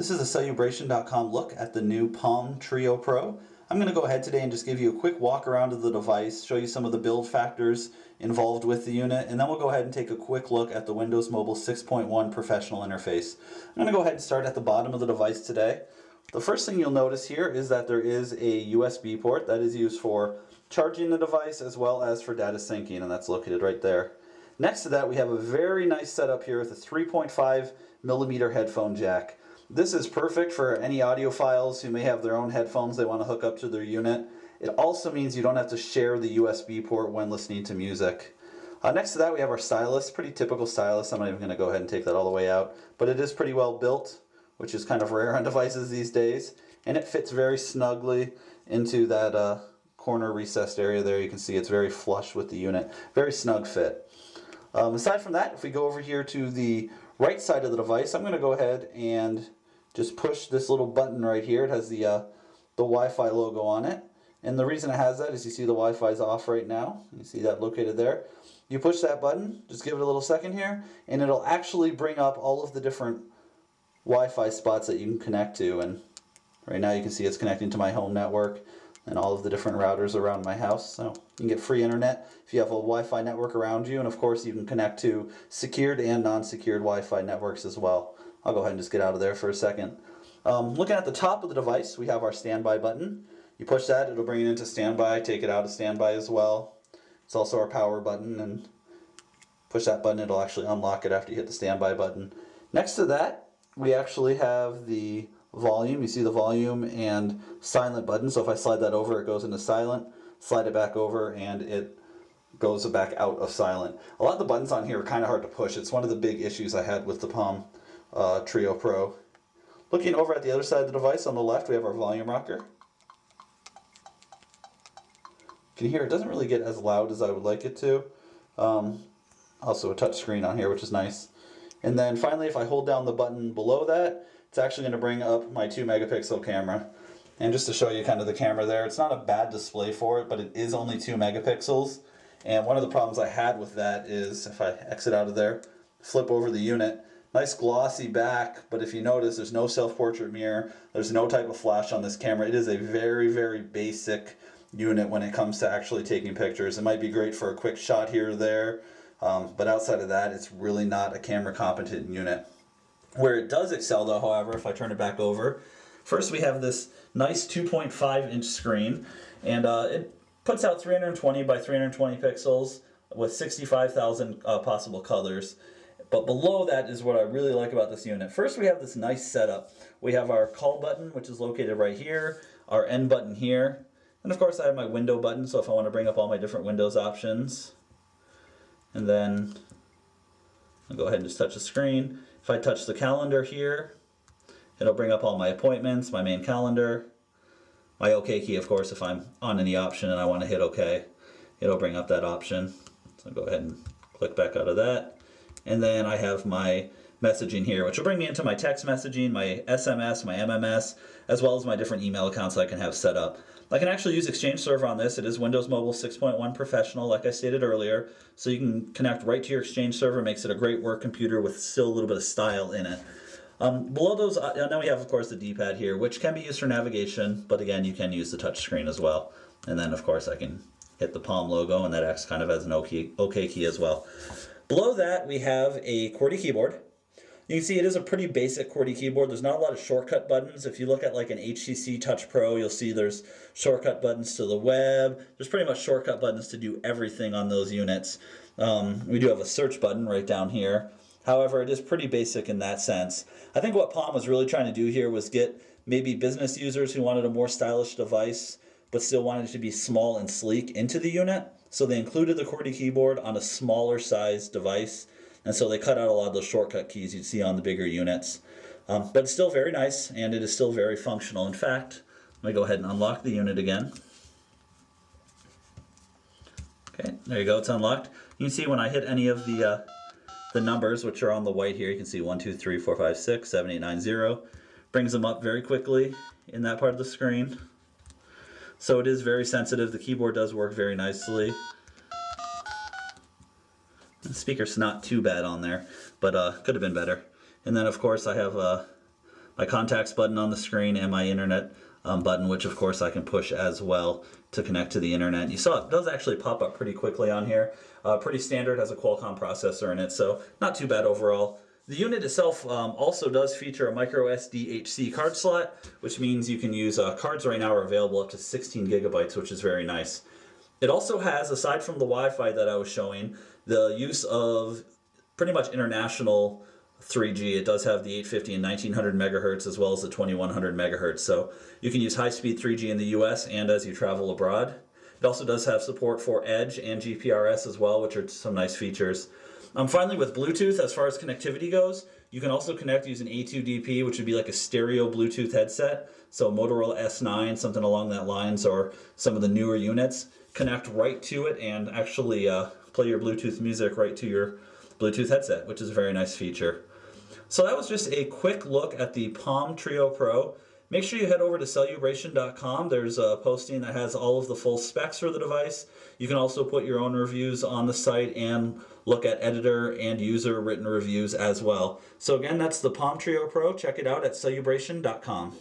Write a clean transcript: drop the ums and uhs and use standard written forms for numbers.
This is a Celebration.com look at the new Palm Treo Pro. I'm going to go ahead today and just give you a quick walk around of the device, show you some of the build factors involved with the unit, and then we'll go ahead and take a quick look at the Windows Mobile 6.1 professional interface. I'm going to go ahead and start at the bottom of the device today. The first thing you'll notice here is that there is a USB port that is used for charging the device as well as for data syncing, and that's located right there. Next to that, we have a very nice setup here with a 3.5 millimeter headphone jack. This is perfect for any audiophiles who may have their own headphones they want to hook up to their unit. It also means you don't have to share the USB port when listening to music. Next to that, we have our stylus, pretty typical stylus. I'm not even going to go ahead and take that all the way out, but it is pretty well built, which is kind of rare on devices these days, and it fits very snugly into that corner recessed area there. You can see it's very flush with the unit, very snug fit. Aside from that, if we go over here to the right side of the device, I'm going to go ahead and just push this little button right here. It has the Wi-Fi logo on it, and the reason it has that is you see the Wi-Fi is off right now. You see that located there. You push that button, just give it a little second here, and it'll actually bring up all of the different Wi-Fi spots that you can connect to. And right now you can see it's connecting to my home network and all of the different routers around my house. So you can get free internet if you have a Wi-Fi network around you, and of course you can connect to secured and non-secured Wi-Fi networks as well. I'll go ahead and just get out of there for a second. Looking at the top of the device, we have our standby button. You push that, it'll bring it into standby, take it out of standby as well. It's also our power button, and push that button, it'll actually unlock it after you hit the standby button. Next to that, we actually have the volume. You see the volume and silent button, so if I slide that over, it goes into silent. Slide it back over and it goes back out of silent. A lot of the buttons on here are kind of hard to push. It's one of the big issues I had with the Palm Treo Pro. Looking over at the other side of the device on the left, we have our volume rocker. You can hear it doesn't really get as loud as I would like it to. Also a touch screen on here, which is nice. And then finally, if I hold down the button below that, it's actually going to bring up my 2 megapixel camera. And just to show you kind of the camera there, it's not a bad display for it, but it is only 2 megapixels. And one of the problems I had with that is, if I exit out of there, flip over the unit, nice glossy back, but if you notice, there's no self-portrait mirror, there's no type of flash on this camera. It is a very, very basic unit when it comes to actually taking pictures. It might be great for a quick shot here or there, but outside of that, it's really not a camera competent unit. Where it does excel though, however, if I turn it back over, first we have this nice 2.5 inch screen, and it puts out 320 by 320 pixels with 65,000 possible colors. But below that is what I really like about this unit. First, we have this nice setup. We have our call button, which is located right here, our end button here, and of course I have my window button, so if I want to bring up all my different Windows options. And then I'll go ahead and just touch the screen. If I touch the calendar here, it'll bring up all my appointments, my main calendar, my OK key, of course, if I'm on any option and I want to hit OK, it'll bring up that option. So I'll go ahead and click back out of that. And then I have my messaging here, which will bring me into my text messaging, my SMS, my MMS, as well as my different email accounts I can have set up. I can actually use Exchange Server on this. It is Windows Mobile 6.1 Professional, like I stated earlier, so you can connect right to your Exchange Server. Makes it a great work computer with still a little bit of style in it. Below those, now we have, of course, the D-pad here, which can be used for navigation, but again, you can use the touch screen as well. And then, of course, I can hit the Palm logo, and that acts kind of as an OK key as well. Below that, we have a QWERTY keyboard. You can see it is a pretty basic QWERTY keyboard. There's not a lot of shortcut buttons. If you look at like an HTC Touch Pro, you'll see there's shortcut buttons to the web. There's pretty much shortcut buttons to do everything on those units. We do have a search button right down here. However, it is pretty basic in that sense. I think what Palm was really trying to do here was get maybe business users who wanted a more stylish device but still wanted it to be small and sleek into the unit. So they included the QWERTY keyboard on a smaller size device, and so they cut out a lot of those shortcut keys you'd see on the bigger units. But it's still very nice, and it is still very functional. In fact, let me go ahead and unlock the unit again. Okay, there you go, it's unlocked. You can see when I hit any of the numbers, which are on the white here, you can see 1, 2, 3, 4, 5, 6, 7, 8, 9, 0. Brings them up very quickly in that part of the screen. So it is very sensitive. The keyboard does work very nicely. The speaker's not too bad on there, but could have been better. And then of course I have my contacts button on the screen, and my internet button, which of course I can push as well to connect to the internet. You saw it does actually pop up pretty quickly on here. Pretty standard, has a Qualcomm processor in it, so not too bad overall. The unit itself also does feature a micro SD card slot, which means you can use cards right now are available up to 16 gigabytes, which is very nice. It also has, aside from the Wi-Fi that I was showing, the use of pretty much international 3G. It does have the 850 and 1900 megahertz as well as the 2100 megahertz. So you can use high-speed 3G in the US and as you travel abroad. It also does have support for Edge and GPRS as well, which are some nice features. Finally, with Bluetooth, as far as connectivity goes, you can also connect using A2DP, which would be like a stereo Bluetooth headset. So Motorola S9, something along that lines, or some of the newer units. Connect right to it and actually play your Bluetooth music right to your Bluetooth headset, which is a very nice feature. So that was just a quick look at the Palm Treo Pro. Make sure you head over to Celebration.com. There's a posting that has all of the full specs for the device. You can also put your own reviews on the site and look at editor and user written reviews as well. So again, that's the Palm Treo Pro. Check it out at Celebration.com.